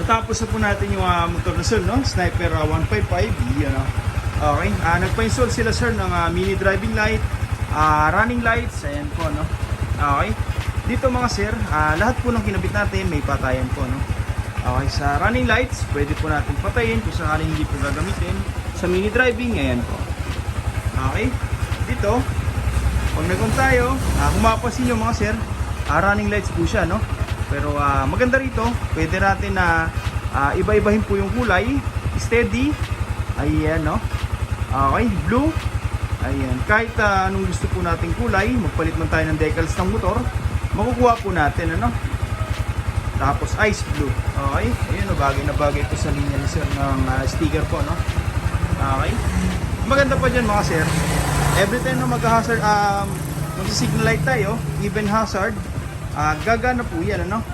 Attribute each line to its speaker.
Speaker 1: Natapos na po natin yung motor na sir, no? Sniper 155, yun, no? Okay, nagpa-install sila sir ng mini driving light, running lights, ayan po, no? Okay, dito mga sir, lahat po ng kinabit natin may patayan po, no? Okay, sa running lights, pwede po natin patayin kung sakaling hindi po gagamitin. Sa mini driving, ayan po. Okay, dito, pag nag-on tayo, kung mapapansin nyo mga sir, running lights po siya, no? Pero maganda rito, pwede natin na iba-ibahin po yung kulay. Steady, ayan, no? Okay, blue, ayan. Kahit anong gusto po nating kulay, magpalit man tayo ng decals ng motor, makukuha po natin, ano? Tapos ice blue. Okay, ayun, no, bagay na bagay ito sa linya ni sir ng sticker po, no? Okay, maganda pa dyan mga sir, every time na mag-hazard, mag-signal light tayo, even hazard, gagana po yan, ano?